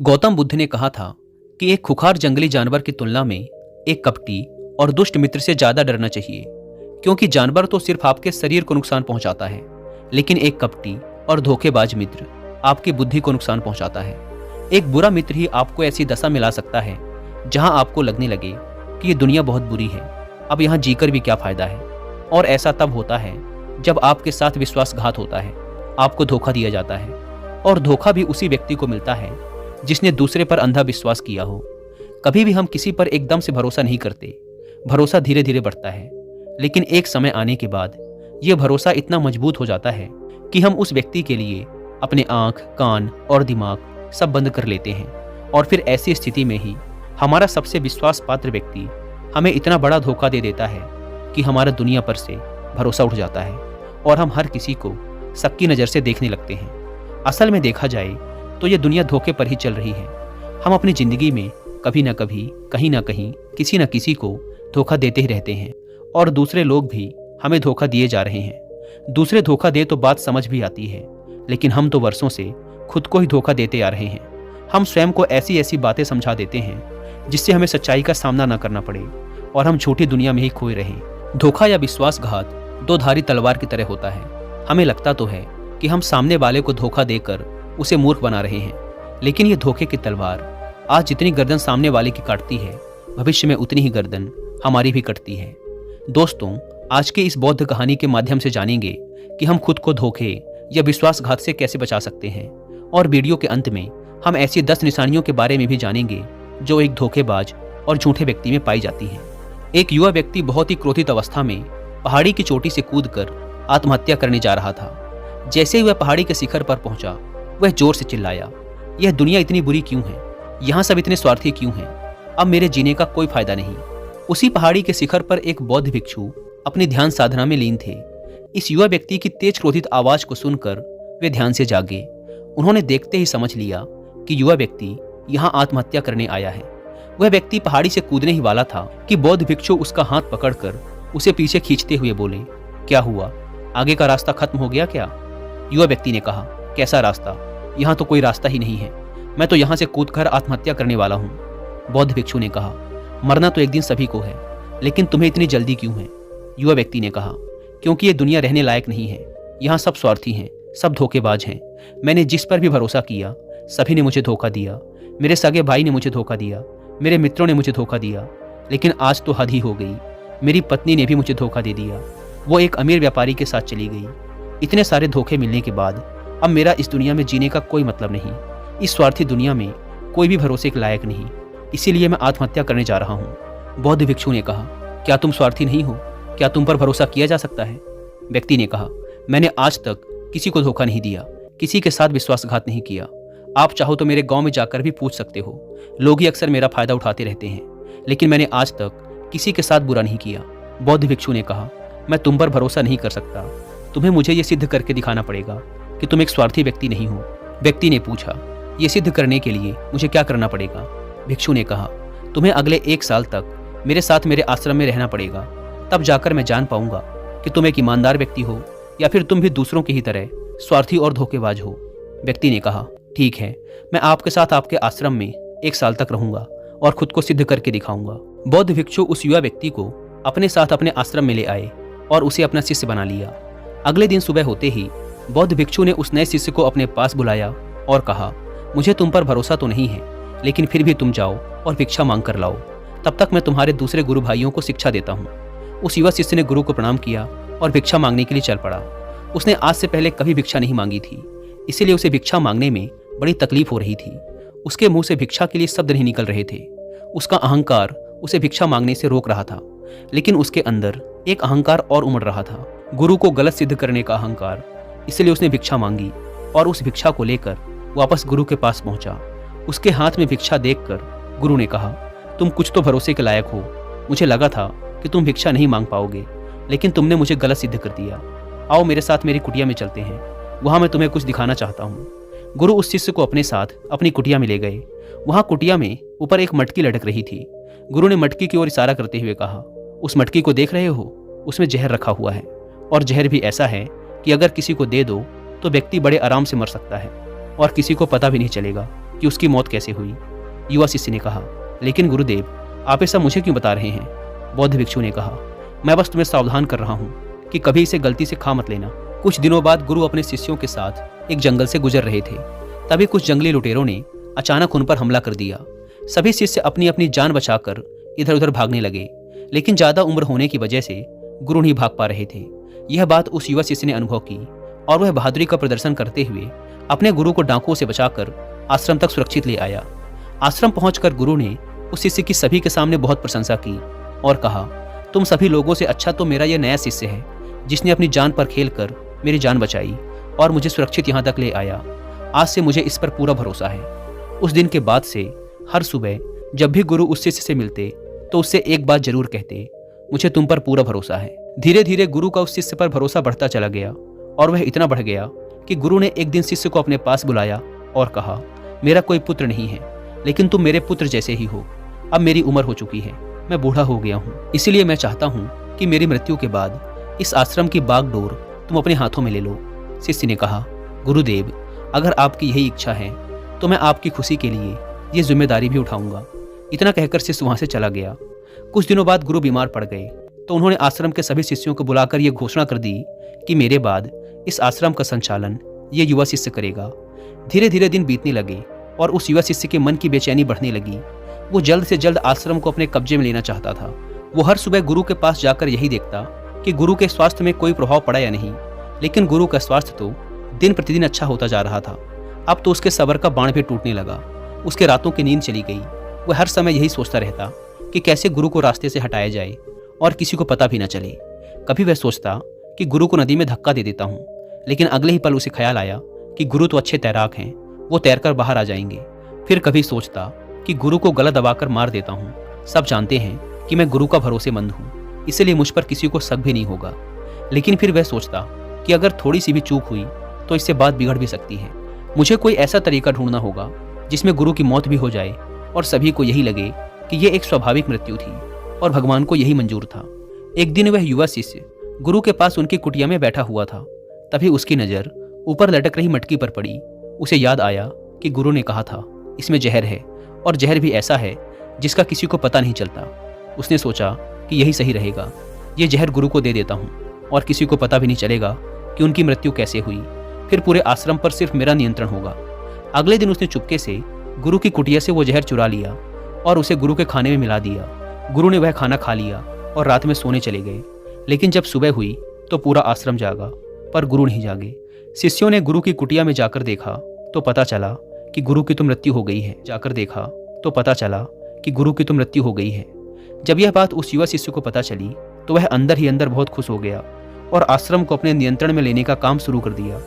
गौतम बुद्ध ने कहा था कि एक खुखार जंगली जानवर की तुलना में एक कपटी और दुष्ट मित्र से ज्यादा डरना चाहिए, क्योंकि जानवर तो सिर्फ आपके शरीर को नुकसान पहुंचाता है, लेकिन एक कपटी और धोखेबाज मित्र आपकी बुद्धि को नुकसान पहुंचाता है। एक बुरा मित्र ही आपको ऐसी दशा में ला सकता है जहां आपको लगने लगे कि ये दुनिया बहुत बुरी है, अब यहाँ जीकर भी क्या फायदा है। और ऐसा तब होता है जब आपके साथ विश्वासघात होता है, आपको धोखा दिया जाता है, और धोखा भी उसी व्यक्ति को मिलता है जिसने दूसरे पर अंधा विश्वास किया हो। कभी भी हम किसी पर एकदम से भरोसा नहीं करते, भरोसा धीरे धीरे बढ़ता है, लेकिन एक समय आने के बाद यह भरोसा इतना मजबूत हो जाता है कि हम उस व्यक्ति के लिए अपने आंख, कान और दिमाग सब बंद कर लेते हैं। और फिर ऐसी स्थिति में ही हमारा सबसे विश्वास पात्र व्यक्ति हमें इतना बड़ा धोखा दे देता है कि हमारा दुनिया पर से भरोसा उठ जाता है और हम हर किसी को शक की नज़र से देखने लगते हैं। असल में देखा जाए तो ये दुनिया धोखे पर ही चल रही है। हम अपनी जिंदगी में कभी ना कभी, कहीं ना कहीं, किसी न किसी को धोखा देते ही रहते हैं, और दूसरे लोग भी हमें धोखा दिए जा रहे हैं। दूसरे धोखा दे तो बात समझ भी आती है, लेकिन हम तो वर्षों से खुद को ही धोखा देते आ रहे हैं। हम स्वयं को ऐसी ऐसी बातें समझा देते हैं जिससे हमें सच्चाई का सामना न करना पड़े और हम झूठी दुनिया में ही खोए रहें। धोखा या विश्वासघात दो धारी तलवार की तरह होता है। हमें लगता तो है कि हम सामने वाले को धोखा देकर उसे मूर्ख बना रहे हैं, लेकिन ये धोखे की तलवार आज जितनी गर्दन सामने वाले की काटती है, भविष्य में उतनी ही गर्दन हमारी भी कटती है। दोस्तों, आज की इस बौद्ध कहानी के माध्यम से जानेंगे कि हम खुद को धोखे या विश्वासघात से कैसे बचा सकते हैं, और वीडियो के अंत में हम ऐसी 10 निशानियों के बारे में भी जानेंगे जो एक धोखेबाज और झूठे व्यक्ति में पाई जाती हैं। एक युवा व्यक्ति बहुत ही क्रोधित अवस्था में पहाड़ी की चोटी से कूदकर आत्महत्या करने जा रहा था। जैसे ही वह पहाड़ी के शिखर पर पहुंचा, वह जोर से चिल्लाया, यह दुनिया इतनी बुरी क्यों है? यहाँ सब इतने स्वार्थी क्यों हैं? अब मेरे जीने का कोई फायदा नहीं। उसी पहाड़ी के शिखर पर एक बौद्ध भिक्षु अपनी ध्यान साधना में लीन थे। इस युवा व्यक्ति की तेज क्रोधित आवाज को सुनकर वे ध्यान से जागे। उन्होंने देखते ही समझ लिया कि युवा व्यक्ति यहाँ आत्महत्या करने आया है। वह व्यक्ति पहाड़ी से कूदने ही वाला था कि बौद्ध भिक्षु उसका हाथ पकड़कर उसे पीछे खींचते हुए बोले, क्या हुआ? आगे का रास्ता खत्म हो गया क्या? युवा व्यक्ति ने कहा, कैसा रास्ता? यहाँ तो कोई रास्ता ही नहीं है। मैं तो यहाँ से कूदकर आत्महत्या करने वाला हूँ। बौद्ध भिक्षु ने कहा, मरना तो एक दिन सभी को है, लेकिन तुम्हें इतनी जल्दी क्यों है? युवा व्यक्ति ने कहा, क्योंकि ये दुनिया रहने लायक नहीं है। यहाँ सब स्वार्थी हैं, सब धोखेबाज हैं। मैंने जिस पर भी भरोसा किया, सभी ने मुझे धोखा दिया। मेरे सगे भाई ने मुझे धोखा दिया, मेरे मित्रों ने मुझे धोखा दिया, लेकिन आज तो हद ही हो गई। मेरी पत्नी ने भी मुझे धोखा दे दिया। वो एक अमीर व्यापारी के साथ चली गई। इतने सारे धोखे मिलने के बाद अब मेरा इस दुनिया में जीने का कोई मतलब नहीं। इस स्वार्थी दुनिया में कोई भी भरोसे के लायक नहीं, इसीलिए मैं आत्महत्या करने जा रहा हूँ। बौद्ध भिक्षु ने कहा, क्या तुम स्वार्थी नहीं हो? क्या तुम पर भरोसा किया जा सकता है? व्यक्ति ने कहा, मैंने आज तक किसी को धोखा नहीं दिया, किसी के साथ विश्वासघात नहीं किया। आप चाहो तो मेरे गांव में जाकर भी पूछ सकते हो। लोग ही अक्सर मेरा फायदा उठाते रहते हैं, लेकिन मैंने आज तक किसी के साथ बुरा नहीं किया। बौद्ध भिक्षु ने कहा, मैं तुम पर भरोसा नहीं कर सकता। तुम्हें मुझे ये सिद्ध करके दिखाना पड़ेगा कि तुम एक स्वार्थी व्यक्ति नहीं हो। व्यक्ति ने पूछा, ये सिद्ध करने के लिए मुझे क्या करना पड़ेगा? भिक्षु ने कहा, तुम्हें अगले 1 साल तक मेरे साथ मेरे आश्रम में रहना पड़ेगा। तब जाकर मैं जान पाऊंगा कि तुम एक ईमानदार व्यक्ति हो या फिर तुम भी दूसरों की ही तरह स्वार्थी और धोखेबाज हो। व्यक्ति ने कहा, ठीक है, मैं आपके साथ आपके आश्रम में 1 साल तक रहूंगा और खुद को सिद्ध करके दिखाऊंगा। बौद्ध भिक्षु उस युवा व्यक्ति को अपने साथ अपने आश्रम में ले आए और उसे अपना शिष्य बना लिया। अगले दिन सुबह होते ही बौद्ध भिक्षु ने उस नए शिष्य को अपने पास बुलाया और कहा, मुझे तुम पर भरोसा तो नहीं है, लेकिन फिर भी तुम जाओ और भिक्षा मांग कर लाओ। तब तक मैं तुम्हारे दूसरे गुरु भाइयों को शिक्षा देता हूँ। उस युवा शिष्य ने गुरु को प्रणाम किया और भिक्षा मांगने के लिए चल पड़ा। उसने आज से पहले कभी भिक्षा नहीं मांगी थी, इसीलिए उसे भिक्षा मांगने में बड़ी तकलीफ हो रही थी। उसके मुंह से भिक्षा के लिए शब्द नहीं निकल रहे थे। उसका अहंकार उसे भिक्षा मांगने से रोक रहा था, लेकिन उसके अंदर एक अहंकार और उमड़ रहा था, गुरु को गलत सिद्ध करने का अहंकार। इसलिए उसने भिक्षा मांगी और उस भिक्षा को लेकर वापस गुरु के पास पहुंचा। उसके हाथ में भिक्षा देखकर गुरु ने कहा, तुम कुछ तो भरोसे के लायक हो। मुझे लगा था कि तुम भिक्षा नहीं मांग पाओगे, लेकिन तुमने मुझे गलत सिद्ध कर दिया। आओ मेरे साथ मेरी कुटिया में चलते हैं, वहां मैं तुम्हें कुछ दिखाना चाहता हूँ। गुरु उस शिष्य को अपने साथ अपनी कुटिया में ले गए। वहां कुटिया में ऊपर एक मटकी लटक रही थी। गुरु ने मटकी की ओर इशारा करते हुए कहा, उस मटकी को देख रहे हो? उसमें जहर रखा हुआ है, और जहर भी ऐसा है कि अगर किसी को दे दो तो व्यक्ति बड़े आराम से मर सकता है और किसी को पता भी नहीं चलेगा। कि उसकी मौत कैसे हुई। युवा शिष्य ने कहा, लेकिन गुरुदेव, आप ऐसा मुझे क्यों बता रहे हैं? बौद्ध भिक्षु ने कहा, मैं बस तुम्हें सावधान कर रहा हूँ कि कभी इसे गलती से खा मत लेना। कुछ दिनों बाद गुरु अपने शिष्यों के साथ एक जंगल से गुजर रहे थे। तभी कुछ जंगली लुटेरों ने अचानक उन पर हमला कर दिया। सभी शिष्य अपनी अपनी जान बचाकर इधर उधर भागने लगे, लेकिन ज्यादा उम्र होने की वजह से गुरु नहीं भाग पा रहे थे। यह बात उस युवा शिष्य ने अनुभव की और वह बहादुरी का प्रदर्शन करते हुए अपने गुरु को डाकुओं से बचाकर आश्रम तक सुरक्षित ले आया। आश्रम पहुंचकर गुरु ने उस शिष्य की सभी के सामने बहुत प्रशंसा की और कहा, तुम सभी लोगों से अच्छा तो मेरा यह नया शिष्य है, जिसने अपनी जान पर खेलकर मेरी जान बचाई और मुझे सुरक्षित यहाँ तक ले आया। आज से मुझे इस पर पूरा भरोसा है। उस दिन के बाद से हर सुबह जब भी गुरु उस शिष्य से मिलते तो उससे एक बात जरूर कहते, मुझे तुम पर पूरा भरोसा है। धीरे धीरे गुरु का उस शिष्य पर भरोसा बढ़ता चला गया और वह इतना बढ़ गया कि गुरु ने एक दिन शिष्य को अपने पास बुलाया और कहा, मेरा कोई पुत्र नहीं है, लेकिन तुम मेरे पुत्र जैसे ही हो। अब मेरी उम्र हो चुकी है, मैं बूढ़ा हो गया हूँ, इसीलिए मैं चाहता हूँ कि मेरी मृत्यु के बाद इस आश्रम की बागडोर तुम अपने हाथों में ले लो। शिष्य ने कहा, गुरुदेव, अगर आपकी यही इच्छा है तो मैं आपकी खुशी के लिए ये जिम्मेदारी भी उठाऊंगा। इतना कहकर शिष्य वहां से चला गया। कुछ दिनों बाद गुरु बीमार पड़ गए तो उन्होंने आश्रम के सभी शिष्यों को बुलाकर यह घोषणा कर दी कि मेरे बाद इस आश्रम का संचालन ये युवा शिष्य करेगा। धीरे धीरे दिन बीतने लगे और उस युवा शिष्य के मन की बेचैनी बढ़ने लगी। वो जल्द से जल्द आश्रम को अपने कब्जे में लेना चाहता था। वो हर सुबह गुरु के पास जाकर यही देखता कि गुरु के स्वास्थ्य में कोई प्रभाव पड़ा या नहीं, लेकिन गुरु का स्वास्थ्य तो दिन प्रतिदिन अच्छा होता जा रहा था। अब तो उसके सब्र का बाण भी टूटने लगा। उसके रातों की नींद चली गई। वह हर समय यही सोचता रहता कि कैसे गुरु को रास्ते से हटाया जाए और किसी को पता भी न चले। कभी वह सोचता कि गुरु को नदी में धक्का दे देता हूँ, लेकिन अगले ही पल उसे ख्याल आया कि गुरु तो अच्छे तैराक हैं, वो तैरकर बाहर आ जाएंगे। फिर कभी सोचता कि गुरु को गला दबाकर मार देता हूँ। सब जानते हैं कि मैं गुरु का भरोसेमंद हूँ, इसलिए मुझ पर किसी को शक भी नहीं होगा। लेकिन फिर वह सोचता कि अगर थोड़ी सी भी चूक हुई तो इससे बात बिगड़ भी सकती है। मुझे कोई ऐसा तरीका ढूंढना होगा जिसमें गुरु की मौत भी हो जाए और सभी को यही लगे कि यह एक स्वाभाविक मृत्यु थी और भगवान को यही मंजूर था। एक दिन वह युवा शिष्य गुरु के पास उनकी कुटिया में बैठा हुआ था। तभी उसकी नजर ऊपर लटक रही मटकी पर पड़ी। उसे याद आया कि गुरु ने कहा था इसमें जहर है, और जहर भी ऐसा है जिसका किसी को पता नहीं चलता। उसने सोचा कि यही सही रहेगा, ये जहर गुरु को दे देता हूँ और किसी को पता भी नहीं चलेगा कि उनकी मृत्यु कैसे हुई। फिर पूरे आश्रम पर सिर्फ मेरा नियंत्रण होगा। अगले दिन उसने चुपके से गुरु की कुटिया से वो जहर चुरा लिया और उसे गुरु के खाने में मिला दिया। गुरु ने वह खाना खा लिया और रात में सोने चले गए। लेकिन जब सुबह हुई तो पूरा आश्रम जागा, पर गुरु नहीं जागे। शिष्यों ने गुरु की कुटिया में जाकर देखा तो पता चला कि गुरु की तो मृत्यु हो गई है। जब यह बात उस युवा शिष्य को पता चली तो वह अंदर ही अंदर बहुत खुश हो गया और आश्रम को अपने नियंत्रण में लेने का काम शुरू कर दिया।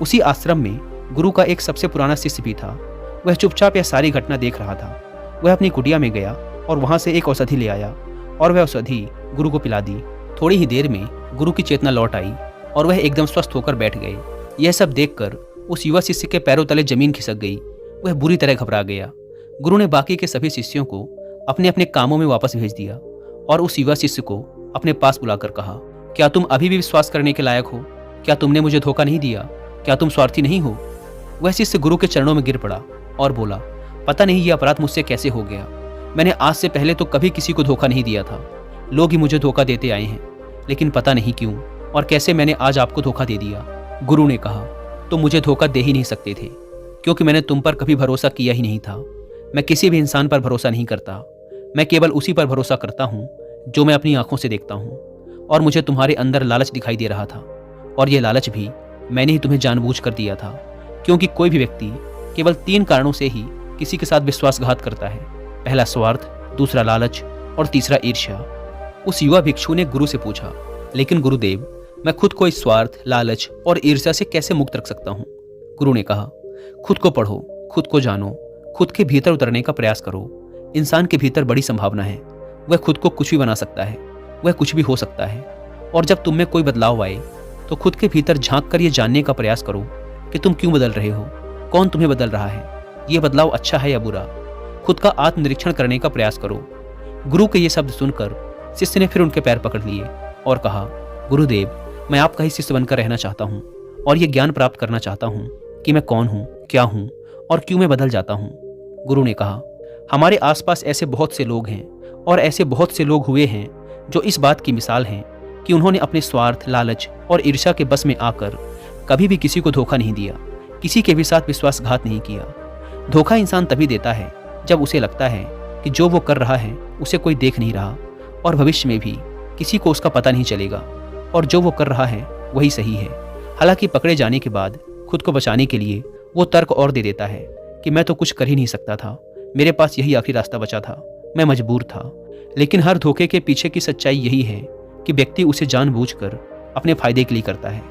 उसी आश्रम में गुरु का एक सबसे पुराना शिष्य भी था। वह चुपचाप यह सारी घटना देख रहा था। वह अपनी कुटिया में गया और वहां से एक औषधि ले आया और वह औषधि गुरु को पिला दी। थोड़ी ही देर में गुरु की चेतना लौट आई और वह एकदम स्वस्थ होकर बैठ गए। यह सब देखकर उस युवा शिष्य के पैरों तले जमीन खिसक गई। वह बुरी तरह घबरा गया। गुरु ने बाकी के सभी शिष्यों को अपने अपने कामों में वापस भेज दिया और उस युवा शिष्य को अपने पास बुलाकर कहा, क्या तुम अभी भी विश्वास करने के लायक हो? क्या तुमने मुझे धोखा नहीं दिया? क्या तुम स्वार्थी नहीं हो? वह शिष्य गुरु के चरणों में गिर पड़ा और बोला, पता नहीं ये अपराध मुझसे कैसे हो गया। मैंने आज से पहले तो कभी किसी को धोखा नहीं दिया था। लोग ही मुझे धोखा देते आए हैं, लेकिन पता नहीं क्यों और कैसे मैंने आज आपको धोखा दे दिया। गुरु ने कहा, तुम मुझे धोखा दे ही नहीं सकते थे, क्योंकि मैंने तुम पर कभी भरोसा किया ही नहीं था। मैं किसी भी इंसान पर भरोसा नहीं करता। मैं केवल उसी पर भरोसा करता हूँ जो मैं अपनी आंखों से देखता हूँ। और मुझे तुम्हारे अंदर लालच दिखाई दे रहा था, और यह लालच भी मैंने ही तुम्हें जानबूझकर दिया था, क्योंकि कोई भी व्यक्ति केवल 3 कारणों से ही किसी के साथ विश्वासघात करता है। पहला स्वार्थ, दूसरा लालच और तीसरा ईर्ष्या। उस युवा भिक्षु ने गुरु से पूछा, लेकिन गुरुदेव, मैं खुद को इस स्वार्थ, लालच और ईर्ष्या से कैसे मुक्त रख सकता हूँ? गुरु ने कहा, खुद को पढ़ो, खुद को जानो, खुद के भीतर उतरने का प्रयास करो। इंसान के भीतर बड़ी संभावना है। वह खुद को कुछ भी बना सकता है, वह कुछ भी हो सकता है। और जब तुम में कोई बदलाव आए तो खुद के भीतर झांक कर ये जानने का प्रयास करो कि तुम क्यों बदल रहे हो, कौन तुम्हें बदल रहा है, ये बदलाव अच्छा है या बुरा। खुद का आत्मनिरीक्षण करने का प्रयास करो। गुरु के ये शब्द सुनकर शिष्य ने फिर उनके पैर पकड़ लिए और कहा, गुरुदेव, मैं आपका ही शिष्य बनकर रहना चाहता हूँ और ये ज्ञान प्राप्त करना चाहता हूँ कि मैं कौन हूँ, क्या हूँ और क्यों मैं बदल जाता हूँ? गुरु ने कहा, हमारे आसपास ऐसे बहुत से लोग हैं और ऐसे बहुत से लोग हुए हैं जो इस बात की मिसाल हैं कि उन्होंने अपने स्वार्थ, लालच और ईर्ष्या के बस में आकर कभी भी किसी को धोखा नहीं दिया, किसी के भी साथ विश्वासघात नहीं किया। धोखा इंसान तभी देता है जब उसे लगता है कि जो वो कर रहा है उसे कोई देख नहीं रहा और भविष्य में भी किसी को उसका पता नहीं चलेगा और जो वो कर रहा है वही सही है। हालांकि पकड़े जाने के बाद खुद को बचाने के लिए वो तर्क और दे देता है कि मैं तो कुछ कर ही नहीं सकता था, मेरे पास यही आखिरी रास्ता बचा था, मैं मजबूर था। लेकिन हर धोखे के पीछे की सच्चाई यही है कि व्यक्ति उसे जानबूझकर अपने फायदे के लिए करता है।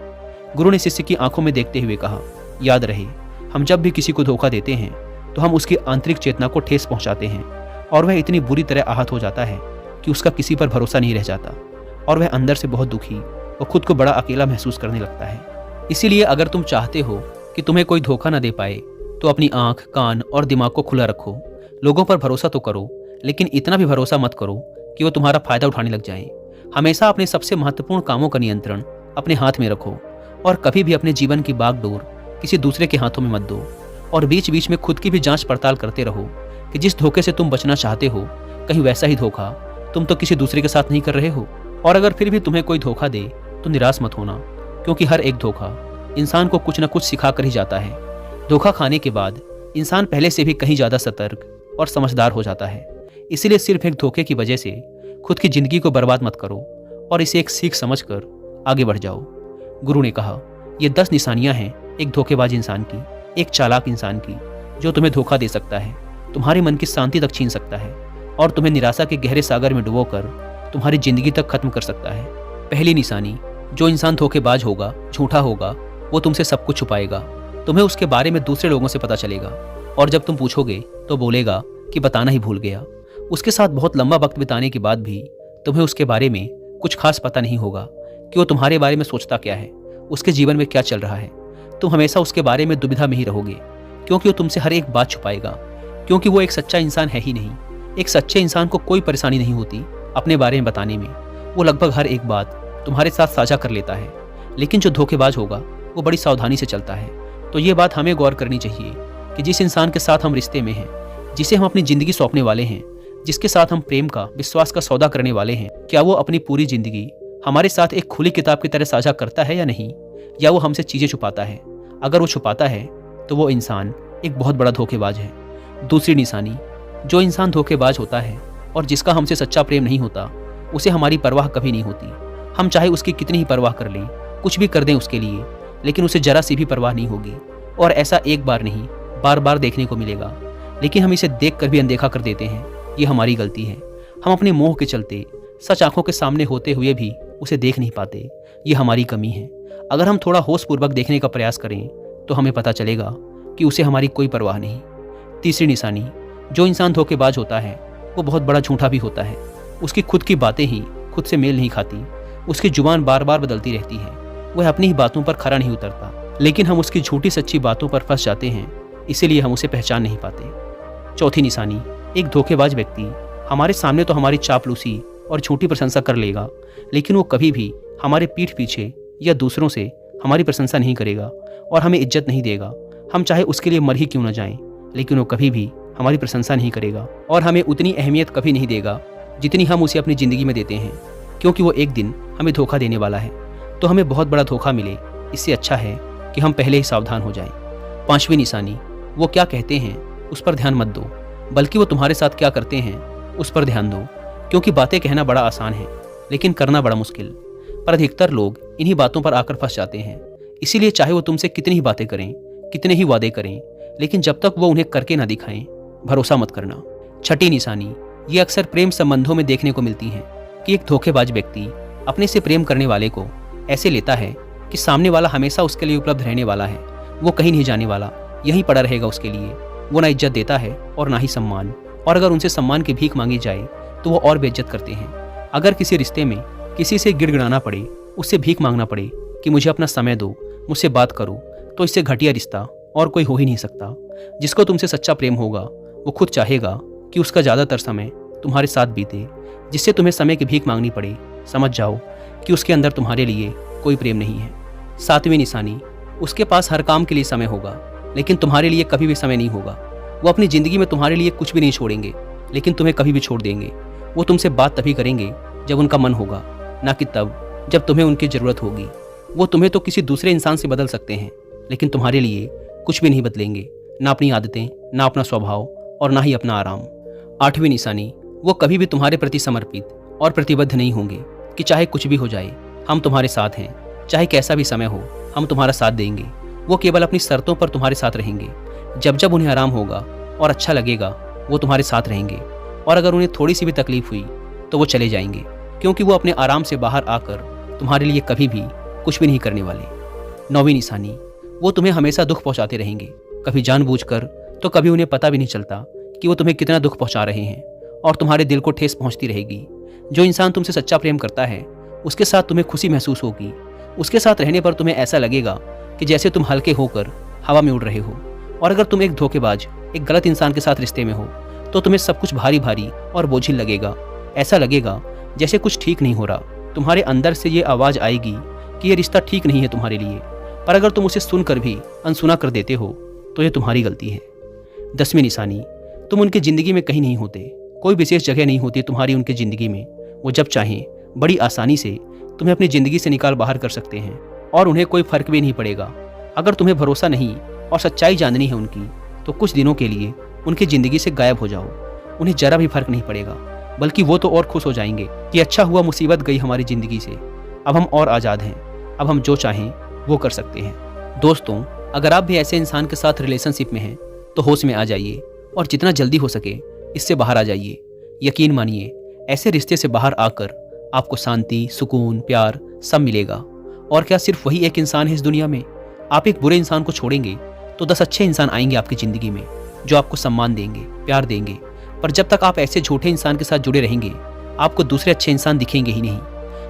गुरु ने शिष्य की आंखों में देखते हुए कहा, याद रहे, हम जब भी किसी को धोखा देते हैं तो हम उसकी आंतरिक चेतना को ठेस पहुंचाते हैं और वह इतनी बुरी तरह आहत हो जाता है कि उसका किसी पर भरोसा नहीं रह जाता और वह अंदर से बहुत दुखी और खुद को बड़ा अकेला महसूस करने लगता है। इसीलिए अगर तुम चाहते हो कि तुम्हें कोई धोखा न दे पाए तो अपनी आंख, कान और दिमाग को खुला रखो। लोगों पर भरोसा तो करो, लेकिन इतना भी भरोसा मत करो कि वो तुम्हारा फायदा उठाने लग जाएं। हमेशा अपने सबसे महत्वपूर्ण कामों का नियंत्रण अपने हाथ में रखो और कभी भी अपने जीवन की बागडोर किसी दूसरे के हाथों में मत दो। और बीच बीच में खुद की भी जांच पड़ताल करते रहो कि जिस धोखे से तुम बचना चाहते हो कहीं वैसा ही धोखा तुम तो किसी दूसरे के साथ नहीं कर रहे हो। और अगर फिर भी तुम्हें कोई धोखा दे तो निराश मत होना, क्योंकि हर एक धोखा इंसान को कुछ न कुछ सिखा कर ही जाता है। धोखा खाने के बाद इंसान पहले से भी कहीं ज़्यादा सतर्क और समझदार हो जाता है। इसीलिए सिर्फ एक धोखे की वजह से खुद की जिंदगी को बर्बाद मत करो और इसे एक सीख समझकर आगे बढ़ जाओ। गुरु ने कहा, ये 10 निशानियां हैं एक धोखेबाज इंसान की, एक चालाक इंसान की, जो तुम्हें धोखा दे सकता है, तुम्हारे मन की शांति तक छीन सकता है और तुम्हें निराशा के गहरे सागर में डुबोकर तुम्हारी जिंदगी तक खत्म कर सकता है। पहली निशानी, जो इंसान धोखेबाज होगा, झूठा होगा, वो तुमसे सब कुछ छुपाएगा। तुम्हें उसके बारे में दूसरे लोगों से पता चलेगा और जब तुम पूछोगे तो बोलेगा कि बताना ही भूल गया। उसके साथ बहुत लंबा वक्त बिताने के बाद भी तुम्हें उसके बारे में कुछ खास पता नहीं होगा कि वो तुम्हारे बारे में सोचता क्या है, उसके जीवन में क्या चल रहा है। तुम हमेशा उसके बारे में दुविधा में ही रहोगे, क्योंकि वो तुमसे हर एक बात छुपाएगा, क्योंकि वो एक सच्चा इंसान है ही नहीं। एक सच्चे इंसान को कोई परेशानी नहीं होती अपने बारे में बताने में। वो लगभग हर एक बात तुम्हारे साथ साझा कर लेता है। लेकिन जो धोखेबाज होगा वो बड़ी सावधानी से चलता है। तो ये बात हमें गौर करनी चाहिए कि जिस इंसान के साथ हम रिश्ते में हैं, जिसे हम अपनी जिंदगी सौंपने वाले हैं, जिसके साथ हम प्रेम का, विश्वास का सौदा करने वाले हैं, क्या वो अपनी पूरी जिंदगी हमारे साथ एक खुली किताब की तरह साझा करता है या नहीं, या वो हमसे चीजें छुपाता है। अगर वो छुपाता है तो वो इंसान एक बहुत बड़ा धोखेबाज है। दूसरी निशानी, जो इंसान धोखेबाज होता है और जिसका हमसे सच्चा प्रेम नहीं होता, उसे हमारी परवाह कभी नहीं होती। हम चाहे उसकी कितनी ही परवाह कर लें, कुछ भी कर दें उसके लिए, लेकिन उसे जरा सी भी परवाह नहीं होगी। और ऐसा एक बार नहीं, बार बार देखने को मिलेगा। लेकिन हम इसे देख कर भी अनदेखा कर देते हैं। ये हमारी गलती है। हम अपने मोह के चलते सच आंखों के सामने होते हुए भी उसे देख नहीं पाते। ये हमारी कमी है। अगर हम थोड़ा होशपूर्वक देखने का प्रयास करें तो हमें पता चलेगा कि उसे हमारी कोई परवाह नहीं। तीसरी निशानी, जो इंसान धोखेबाज होता है वो बहुत बड़ा झूठा भी होता है। उसकी खुद की बातें ही खुद से मेल नहीं खाती। उसकी जुबान बार बार बदलती रहती है। वह अपनी ही बातों पर खरा नहीं उतरता, लेकिन हम उसकी झूठी सच्ची बातों पर फंस जाते हैं, इसीलिए हम उसे पहचान नहीं पाते। चौथी निशानी, एक धोखेबाज व्यक्ति हमारे सामने तो हमारी चापलूसी और झूठी प्रशंसा कर लेगा, लेकिन वो कभी भी हमारे पीठ पीछे या दूसरों से हमारी प्रशंसा नहीं करेगा और हमें इज्जत नहीं देगा। हम चाहे उसके लिए मर ही क्यों न जाएं, लेकिन वो कभी भी हमारी प्रशंसा नहीं करेगा और हमें उतनी अहमियत कभी नहीं देगा जितनी हम उसे अपनी ज़िंदगी में देते हैं, क्योंकि वो एक दिन हमें धोखा देने वाला है। तो हमें बहुत बड़ा धोखा मिले, इससे अच्छा है कि हम पहले ही सावधान हो जाएं। पांचवी निशानी, वो क्या कहते हैं उस पर ध्यान मत दो, बल्कि वो तुम्हारे साथ क्या करते हैं उस पर ध्यान दो, क्योंकि बातें कहना बड़ा आसान है लेकिन करना बड़ा मुश्किल। पर अधिकतर लोग इन्हीं बातों पर आकर फंस जाते हैं। इसीलिए चाहे वो तुमसे कितनी ही बातें करें, कितने ही वादे करें, लेकिन जब तक वो उन्हें करके ना दिखाएं, भरोसा मत करना। छठी निशानी, ये अक्सर प्रेम संबंधों में देखने को मिलती है कि एक धोखेबाज व्यक्ति अपने से प्रेम करने वाले को ऐसे लेता है कि सामने वाला हमेशा उसके लिए उपलब्ध रहने वाला है, वो कहीं नहीं जाने वाला, यहीं पड़ा रहेगा उसके लिए। वो ना इज्जत देता है और ना ही सम्मान, और अगर उनसे सम्मान की भीख मांगी जाए तो वो और बेइज्जत करते हैं। अगर किसी रिश्ते में किसी से गिड़गिड़ाना पड़े, उससे भीख मांगना पड़े कि मुझे अपना समय दो, मुझसे बात करो, तो इससे घटिया रिश्ता और कोई हो ही नहीं सकता। जिसको तुमसे सच्चा प्रेम होगा वो खुद चाहेगा कि उसका ज़्यादातर समय तुम्हारे साथ बीते। जिससे तुम्हें समय की भीख मांगनी पड़े, समझ जाओ कि उसके अंदर तुम्हारे लिए कोई प्रेम नहीं है। सातवीं निशानी, उसके पास हर काम के लिए समय होगा, लेकिन तुम्हारे लिए कभी भी समय नहीं होगा। वो अपनी ज़िंदगी में तुम्हारे लिए कुछ भी नहीं छोड़ेंगे, लेकिन तुम्हें कभी भी छोड़ देंगे। वो तुमसे बात तभी करेंगे जब उनका मन होगा, ना कि तब जब तुम्हें उनकी ज़रूरत होगी। वो तुम्हें तो किसी दूसरे इंसान से बदल सकते हैं, लेकिन तुम्हारे लिए कुछ भी नहीं बदलेंगे, ना अपनी आदतें, ना अपना स्वभाव और ना ही अपना आराम। 8वीं निशानी, वो कभी भी तुम्हारे प्रति समर्पित और प्रतिबद्ध नहीं होंगे कि चाहे कुछ भी हो जाए, हम तुम्हारे साथ हैं, चाहे कैसा भी समय हो, हम तुम्हारा साथ देंगे। वो केवल अपनी शर्तों पर तुम्हारे साथ रहेंगे। जब जब उन्हें आराम होगा और अच्छा लगेगा, वो तुम्हारे साथ रहेंगे, और अगर उन्हें थोड़ी सी भी तकलीफ हुई तो वो चले जाएंगे, क्योंकि वो अपने आराम से बाहर आकर तुम्हारे लिए कभी भी कुछ भी नहीं करने वाले। 9वीं निशानी, वो तुम्हें हमेशा दुख पहुंचाते रहेंगे, कभी जानबूझकर तो कभी उन्हें पता भी नहीं चलता कि वो तुम्हें कितना दुख पहुंचा रहे हैं, और तुम्हारे दिल को ठेस पहुंचती रहेगी। जो इंसान तुमसे सच्चा प्रेम करता है, उसके साथ तुम्हें खुशी महसूस होगी। उसके साथ रहने पर तुम्हें ऐसा लगेगा कि जैसे तुम हल्के होकर हवा में उड़ रहे हो। और अगर तुम एक धोखेबाज, एक गलत इंसान के साथ रिश्ते में हो, तो तुम्हें सब कुछ भारी भारी और बोझिल लगेगा। ऐसा लगेगा जैसे कुछ ठीक नहीं हो रहा। तुम्हारे अंदर से ये आवाज़ आएगी कि ये रिश्ता ठीक नहीं है तुम्हारे लिए, पर अगर तुम उसे सुनकर भी अनसुना कर देते हो तो ये तुम्हारी गलती है। 10वीं निशानी, तुम उनकी ज़िंदगी में कहीं नहीं होते, कोई विशेष जगह नहीं होती तुम्हारी उनकी ज़िंदगी में। वो जब चाहें बड़ी आसानी से तुम्हें अपनी ज़िंदगी से निकाल बाहर कर सकते हैं, और उन्हें कोई फ़र्क भी नहीं पड़ेगा। अगर तुम्हें भरोसा नहीं और सच्चाई जाननी है उनकी, तो कुछ दिनों के लिए उनकी ज़िंदगी से गायब हो जाओ। उन्हें ज़रा भी फर्क नहीं पड़ेगा, बल्कि वो तो और खुश हो जाएंगे कि अच्छा हुआ मुसीबत गई हमारी ज़िंदगी से, अब हम और आज़ाद हैं, अब हम जो चाहें वो कर सकते हैं। दोस्तों, अगर आप भी ऐसे इंसान के साथ रिलेशनशिप में हैं तो होश में आ जाइए और जितना जल्दी हो सके इससे बाहर आ जाइए। यकीन मानिए, ऐसे रिश्ते से बाहर आकर आपको शांति, सुकून, प्यार सब मिलेगा। और क्या सिर्फ वही एक इंसान है इस दुनिया में? आप एक बुरे इंसान को छोड़ेंगे तो 10 अच्छे इंसान आएंगे आपकी ज़िंदगी में, जो आपको सम्मान देंगे, प्यार देंगे। पर जब तक आप ऐसे झूठे इंसान के साथ जुड़े रहेंगे, आपको दूसरे अच्छे इंसान दिखेंगे ही नहीं।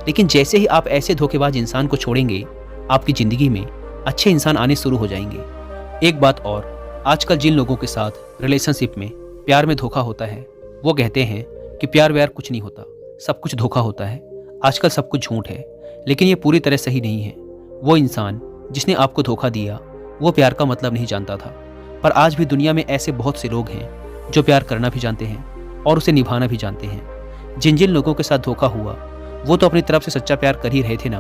लेकिन जैसे ही आप ऐसे धोखेबाज इंसान को छोड़ेंगे, आपकी ज़िंदगी में अच्छे इंसान आने शुरू हो जाएंगे। एक बात और, आजकल जिन लोगों के साथ रिलेशनशिप में, प्यार में धोखा होता है, वो कहते हैं कि प्यार व्यार कुछ नहीं होता, सब कुछ धोखा होता है। आजकल सब कुछ झूठ है, लेकिन ये पूरी तरह सही नहीं है। वो इंसान जिसने आपको धोखा दिया, वो प्यार का मतलब नहीं जानता था। पर आज भी दुनिया में ऐसे बहुत से लोग हैं जो प्यार करना भी जानते हैं और उसे निभाना भी जानते हैं। जिन जिन लोगों के साथ धोखा हुआ, वो तो अपनी तरफ से सच्चा प्यार कर ही रहे थे ना।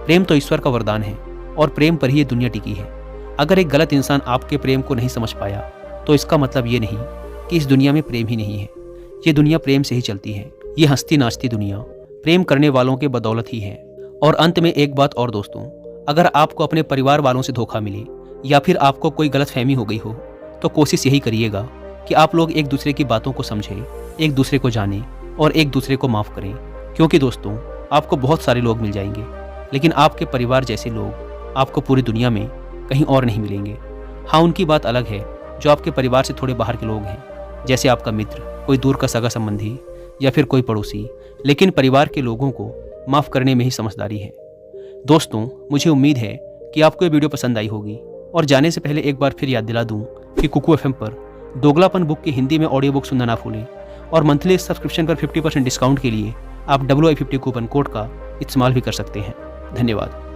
प्रेम तो ईश्वर का वरदान है, और प्रेम पर ही ये दुनिया टिकी है। अगर एक गलत इंसान आपके प्रेम को नहीं समझ पाया, तो इसका मतलब ये नहीं कि इस दुनिया में प्रेम ही नहीं है। ये दुनिया प्रेम से ही चलती है। ये हंसती नाचती दुनिया प्रेम करने वालों के बदौलत ही है। और अंत में एक बात और दोस्तों, अगर आपको अपने परिवार वालों से धोखा मिले या फिर आपको कोई गलतफहमी हो गई हो, तो कोशिश यही करिएगा कि आप लोग एक दूसरे की बातों को समझें, एक दूसरे को जानें और एक दूसरे को माफ़ करें। क्योंकि दोस्तों, आपको बहुत सारे लोग मिल जाएंगे, लेकिन आपके परिवार जैसे लोग आपको पूरी दुनिया में कहीं और नहीं मिलेंगे। हाँ, उनकी बात अलग है जो आपके परिवार से थोड़े बाहर के लोग हैं, जैसे आपका मित्र, कोई दूर का सगा संबंधी या फिर कोई पड़ोसी। लेकिन परिवार के लोगों को माफ़ करने में ही समझदारी है। दोस्तों, मुझे उम्मीद है कि आपको ये वीडियो पसंद आई होगी। और जाने से पहले एक बार फिर याद दिला दूं कि कुकू FM पर दोगलापन बुक की हिंदी में ऑडियो बुक सुनना ना भूलें, और मंथली सब्सक्रिप्शन पर 50% डिस्काउंट के लिए आप WI50 कूपन कोड का इस्तेमाल भी कर सकते हैं। धन्यवाद।